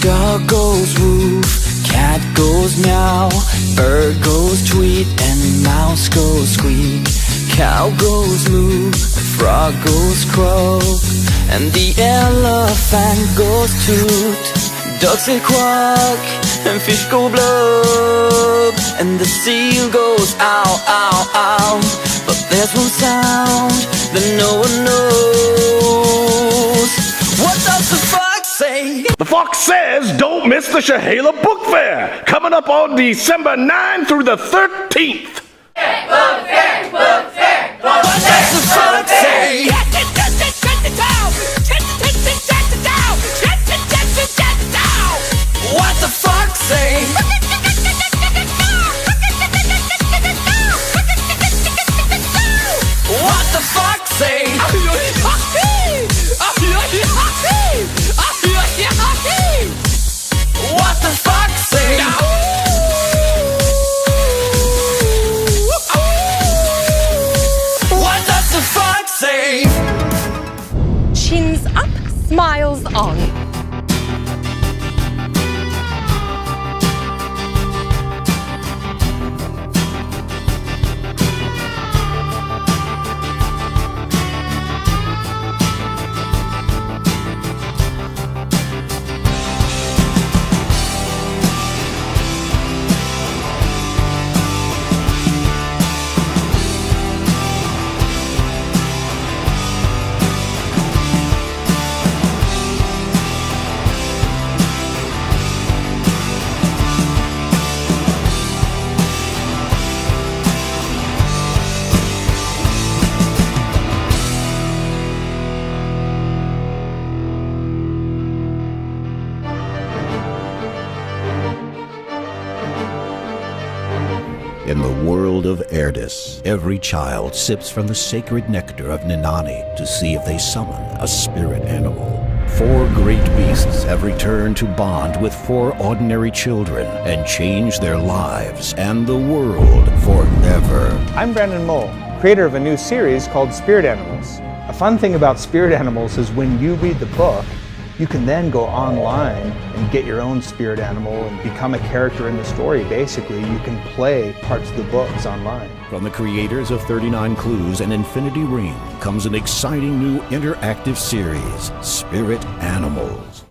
Dog goes woof, cat goes meow, bird goes tweet, and mouse goes squeak. Cow goes moo, the frog goes croak, and the elephant goes toot. Ducks say quack, and fish go blub, and the seal goes ow, ow, ow. But there's one sound that no one knows. What does the fox say? The fox says don't miss the Shahala Book Fair, coming up on December 9 through the 13th. Book fair, book fair, book fair. What does the fox say? What the fox say? What the fox say? What the fox say? What does the fox say? Chins up, smiles on. In the world of Erdis, every child sips from the sacred nectar of Ninani to see if they summon a spirit animal. 4 great beasts have returned to bond with 4 ordinary children and change their lives and the world forever. I'm Brandon Mole, creator of a new series called Spirit Animals. A fun thing about Spirit Animals is when you read the book, you can then go online and get your own spirit animal and become a character in the story. Basically, you can play parts of the books online. From the creators of 39 Clues and Infinity Ring comes an exciting new interactive series, Spirit Animals.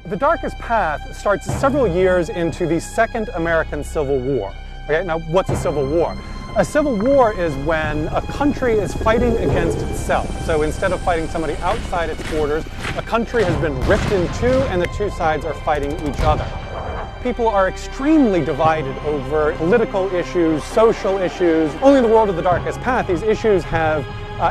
The Darkest Path starts several years into the Second American Civil War. Okay, now what's a civil war? A civil war is when a country is fighting against itself. So instead of fighting somebody outside its borders, a country has been ripped in two and the two sides are fighting each other. People are extremely divided over political issues, social issues. Only in the world of the Darkest Path, these issues have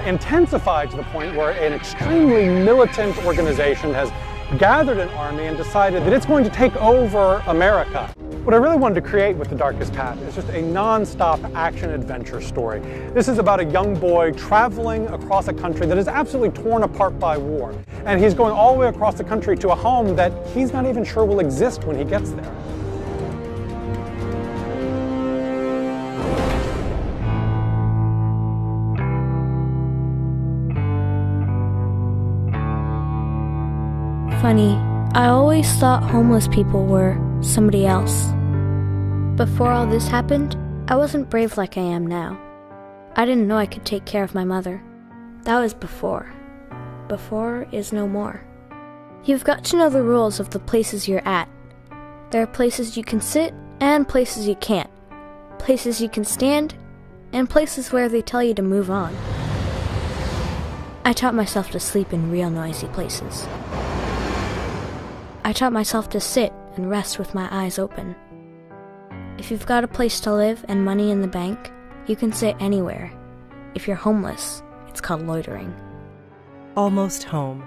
intensified to the point where an extremely militant organization has gathered an army and decided that it's going to take over America. What I really wanted to create with The Darkest Path is just a non-stop action-adventure story. This is about a young boy traveling across a country that is absolutely torn apart by war. And he's going all the way across the country to a home that he's not even sure will exist when he gets there. Funny, I always thought homeless people were somebody else. Before all this happened, I wasn't brave like I am now. I didn't know I could take care of my mother. That was before. Before is no more. You've got to know the rules of the places you're at. There are places you can sit and places you can't. Places you can stand and places where they tell you to move on. I taught myself to sleep in real noisy places. I taught myself to sit and rest with my eyes open. If you've got a place to live and money in the bank, you can sit anywhere. If you're homeless, it's called loitering. Almost home.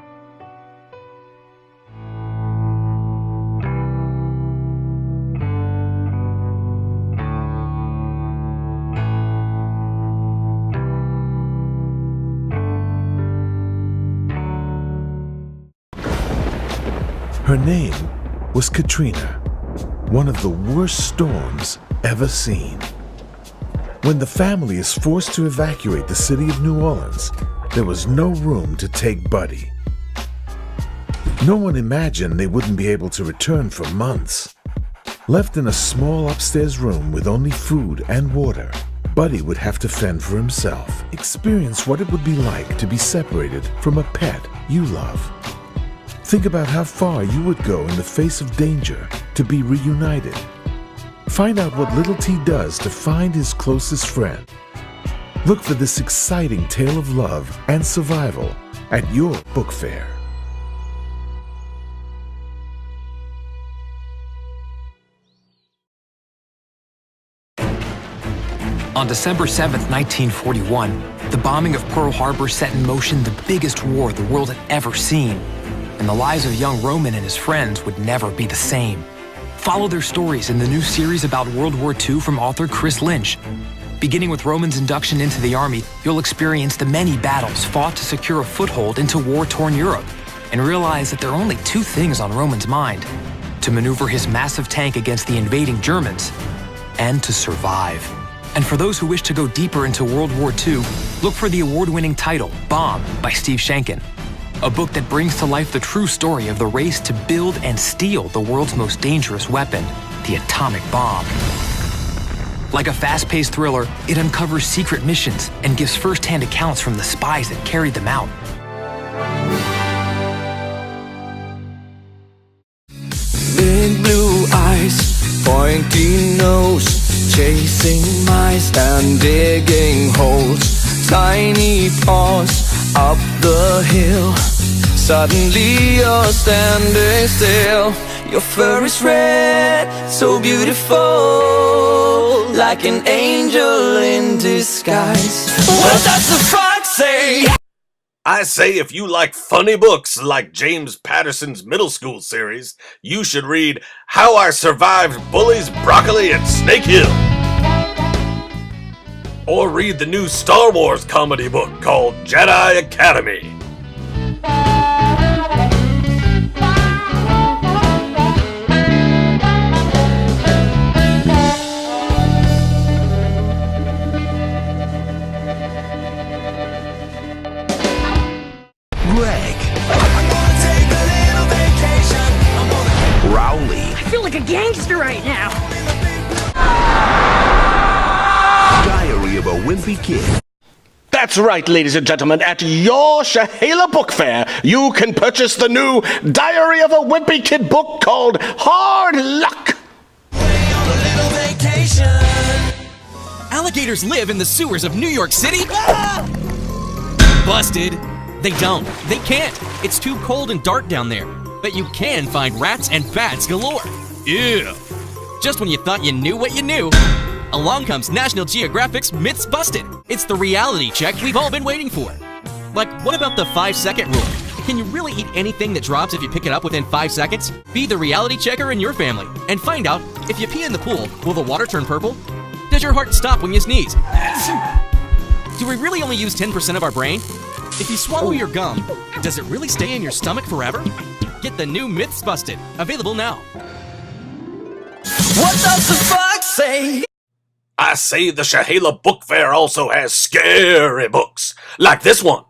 Her name was Katrina, one of the worst storms ever seen. When the family is forced to evacuate the city of New Orleans, there was no room to take Buddy. No one imagined they wouldn't be able to return for months. Left in a small upstairs room with only food and water, Buddy would have to fend for himself, experience what it would be like to be separated from a pet you love. Think about how far you would go in the face of danger to be reunited. Find out what little T does to find his closest friend. Look for this exciting tale of love and survival at your book fair. On December 7th, 1941, the bombing of Pearl Harbor set in motion the biggest war the world had ever seen. And the lives of young Roman and his friends would never be the same. Follow their stories in the new series about World War II from author Chris Lynch. Beginning with Roman's induction into the army, you'll experience the many battles fought to secure a foothold into war-torn Europe and realize that there are only two things on Roman's mind: to maneuver his massive tank against the invading Germans and to survive. And for those who wish to go deeper into World War II, look for the award-winning title, Bomb, by Steve Schenken. A book that brings to life the true story of the race to build and steal the world's most dangerous weapon, the atomic bomb. Like a fast-paced thriller, it uncovers secret missions and gives first-hand accounts from the spies that carried them out. Big blue eyes, pointy nose, chasing mice and digging holes. Tiny paws up the hill. Suddenly you're standing still. Your fur is red, so beautiful, like an angel in disguise. What does the fox say? I say if you like funny books like James Patterson's middle school series, you should read How I Survived Bullies, Broccoli, and Snake Hill. Or read the new Star Wars comedy book called Jedi Academy. Greg. Rowley. I feel like a gangster right now. Diary of a Wimpy Kid. That's right, ladies and gentlemen. At your Shahala Book Fair, you can purchase the new Diary of a Wimpy Kid book called Hard Luck. Alligators live in the sewers of New York City? Busted. They don't. They can't. It's too cold and dark down there. But you can find rats and bats galore. Ew. Just when you thought you knew what you knew, along comes National Geographic's Myths Busted. It's the reality check we've all been waiting for. Like, what about the 5-second rule? Can you really eat anything that drops if you pick it up within 5 seconds? Be the reality checker in your family and find out, if you pee in the pool, will the water turn purple? Does your heart stop when you sneeze? Do we really only use 10% of our brain? If you swallow your gum, does it really stay in your stomach forever? Get the new Myths Busted, available now. What does the fox say? I say the Shahala Book Fair also has scary books, like this one.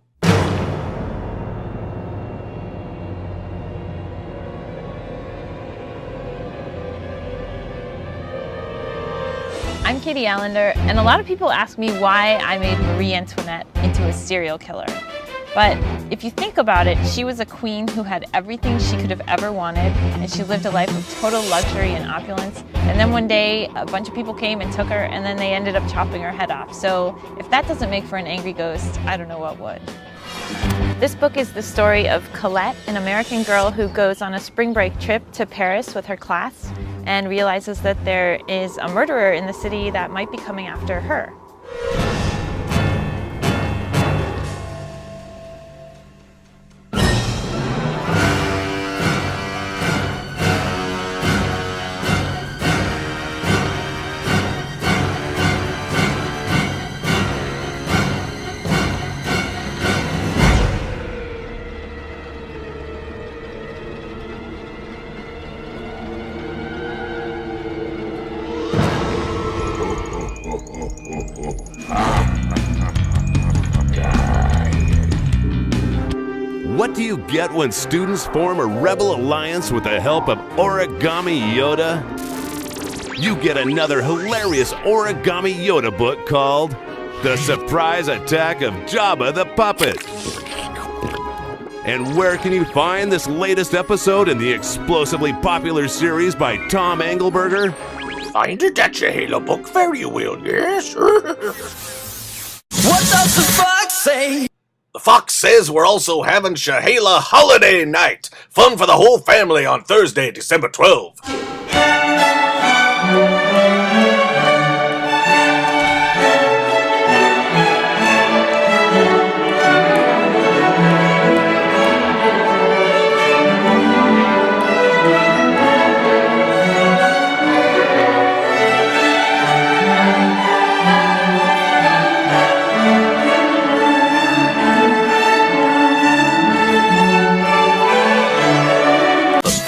I'm Katie Allender, and a lot of people ask me why I made Marie Antoinette into a serial killer. But if you think about it, she was a queen who had everything she could have ever wanted, and she lived a life of total luxury and opulence. And then one day, a bunch of people came and took her, and then they ended up chopping her head off. So if that doesn't make for an angry ghost, I don't know what would. This book is the story of Colette, an American girl who goes on a spring break trip to Paris with her class and realizes that there is a murderer in the city that might be coming after her. What do you get when students form a rebel alliance with the help of Origami Yoda? You get another hilarious Origami Yoda book called The Surprise Attack of Jabba the Puppet. And where can you find this latest episode in the explosively popular series by Tom Engelberger? Find it at Shahala Book Fair, you will, yes? What does the fox say? The Fox says we're also having Shahala Holiday Night. Fun for the whole family on Thursday, December 12th.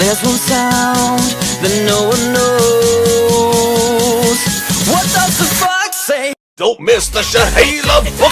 There's one sound that no one knows. What does the fox say? Don't miss the Shahala Book